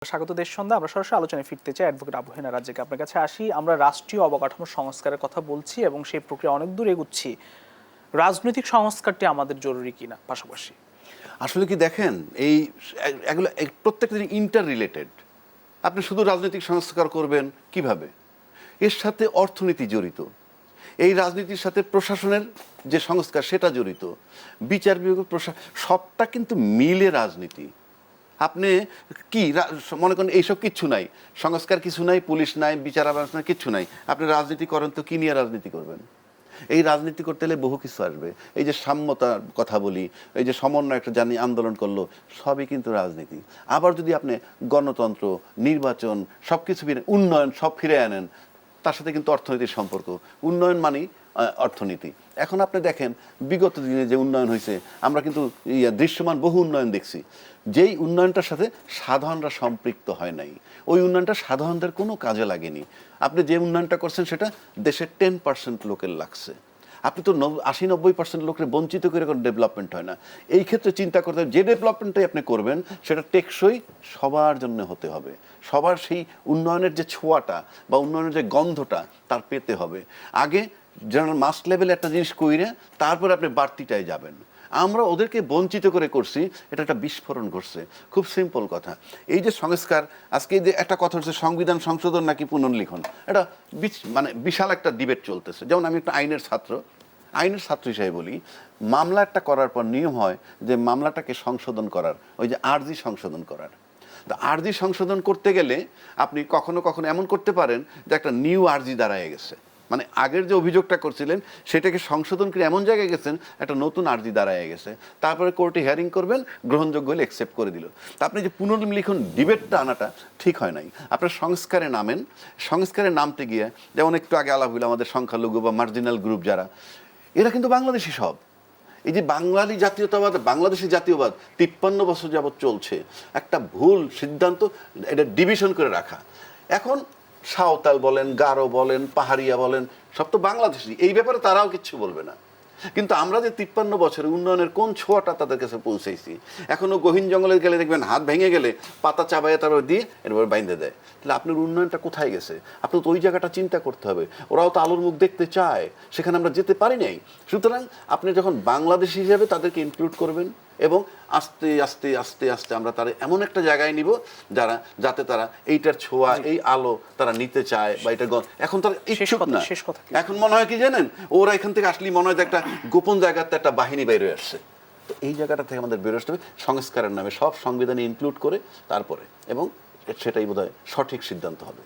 স্বাগত দেশ সন্ধ্যা। আমরা সরাসরি আলোচনায় ফিরতে চাই। অ্যাডভোকেট আবু হেনা রাজ্জাক, আপনার কাছে আসি। আমরা রাষ্ট্রীয় অবকাঠামো সংস্কারের কথা বলছি এবং সেই প্রক্রিয়া অনেক দূর এগুচ্ছি। রাজনৈতিক সংস্কারটি আমাদের জরুরি কিনা পাশাপাশি? আসলে কি দেখেন, এই এগুলো প্রত্যেকটা জিনিস ইন্টার রিলেটেড। আপনি শুধু রাজনৈতিক সংস্কার করবেন কিভাবে? এর সাথে অর্থনীতি জড়িত, এই রাজনীতির সাথে প্রশাসনের যে সংস্কার সেটা জড়িত, বিচার বিভাগ সবটা কিন্তু মিলে রাজনীতি। আপনি কি মনে করেন এইসব কিচ্ছু নাই, সংস্কার কিছু নাই, পুলিশ নাই, বিচার ব্যবস্থা কিচ্ছু নাই, আপনি রাজনীতি করেন তো কি নিয়ে রাজনীতি করবেন? এই রাজনীতি করতে হলে বহু কিছু আসবে। এই যে সাম্যতার কথা বলি, এই যে সমন্বয় একটা জানি আন্দোলন করলো, সবই কিন্তু রাজনীতি। আবার যদি আপনি গণতন্ত্র, নির্বাচন, সব কিছু উন্নয়ন সব ফিরে আনেন, তার সাথে কিন্তু অর্থনীতির সম্পর্ক। উন্নয়ন মানেই অর্থনীতি। এখন আপনি দেখেন বিগত দিনে যে উন্নয়ন হয়েছে, আমরা কিন্তু দৃশ্যমান বহু উন্নয়ন দেখছি, যেই উন্নয়নটার সাথে সাধারণরা সম্পৃক্ত হয় নাই, ওই উন্নয়নটা সাধারণদের কোনো কাজে লাগেনি। আপনি যে উন্নয়নটা করছেন সেটা দেশের 10% লোকের লাগছে। আপনি তো 80-90% লোকের বঞ্চিত করে কোনো ডেভেলপমেন্ট হয় না। এই ক্ষেত্রে চিন্তা করতে হবে যে ডেভেলপমেন্টটাই আপনি করবেন সেটা টেকসই সবার জন্য হতে হবে। সবার সেই উন্নয়নের যে ছোঁয়াটা বা উন্নয়নের যে গন্ধটা তার পেতে হবে। আগে জেনারেল মাস লেভেলে একটা জিনিস কইরে তারপরে আপনি বাড়তিটায় যাবেন। আমরা ওদেরকে বঞ্চিত করে করছি, এটা একটা বিস্ফোরণ ঘটছে। খুব সিম্পল কথা, এই যে সংস্কার, আজকে যে একটা কথা হচ্ছে সংবিধান সংশোধন নাকি পুনর্লিখন, এটা মানে বিশাল একটা ডিবেট চলতেছে। যেমন আমি একটা আইনের ছাত্র হিসেবে বলি, মামলা একটা করার পর নিয়ম হয় যে মামলাটাকে সংশোধন করার, ওই যে আর্জি সংশোধন করার। তো আর্জি সংশোধন করতে গেলে আপনি কখনো কখনো এমন করতে পারেন যে একটা নিউ আর্জি দাঁড়ায় গেছে, মানে আগের যে অভিযোগটা করছিলেন সেটাকে সংশোধন করে এমন জায়গায় গেছেন একটা নতুন আর্জি দাঁড়ায় গেছে, তারপরে কোর্টে হিয়ারিং করবেন, গ্রহণযোগ্য হলে অ্যাকসেপ্ট করে দিল। তা আপনি যে পুনর্লিখন ডিবেটটা আনাটা ঠিক হয় নাই। আপনার সংস্কারে নামেন, সংস্কারে নামতে গিয়ে যেমন একটু আগে আলাপ হইলো আমাদের সংখ্যালঘু বা মার্জিনাল গ্রুপ যারা, এরা কিন্তু বাংলাদেশি সব। এই যে বাঙালি জাতীয়তাবাদ, বাংলাদেশি জাতীয়বাদ 53 বছর যাবৎ চলছে, একটা ভুল সিদ্ধান্ত, এটা ডিভিশন করে রাখা। এখন সাঁওতাল বলেন, গারো বলেন, পাহাড়িয়া বলেন, সব তো বাংলাদেশি, এই ব্যাপারে তারাও কিচ্ছু বলবে না। কিন্তু আমরা যে 53 বছরে উন্নয়নের কোন ছোঁয়াটা তাদের কাছে পৌঁছেছি, এখনো গহীন জঙ্গলে গেলে দেখবেন হাত ভেঙে গেলে পাতা চাবাইয়ে তারপর দিয়ে এরপর বাইন্ধে দেয়। তাহলে আপনার উন্নয়নটা কোথায় গেছে? আপনার তো ওই জায়গাটা চিন্তা করতে হবে। ওরাও তো আলোর মুখ দেখতে চায়, সেখানে আমরা যেতে পারি নাই। সুতরাং আপনি যখন বাংলাদেশি হিসেবে তাদেরকে ইনক্লুড করবেন এবং আস্তে আস্তে আস্তে আস্তে আমরা তারা এমন একটা জায়গায় নিব যাতে তারা এইটার ছোঁয়া, এই আলো তারা নিতে চায়, বা এটা এখন তারা ইচ্ছুক না। এখন মনে হয় কি জানেন, ওরা এখান থেকে আসলেই মনে হয় যে একটা গোপন জায়গাতে একটা বাহিনী বের হয়ে আসছে। তো এই জায়গাটা থেকে আমাদের বের আসতে হবে সংস্কারের নামে, সব সংবিধানে ইনক্লুড করে তারপরে, এবং সেটাই বোধহয় সঠিক সিদ্ধান্ত হবে।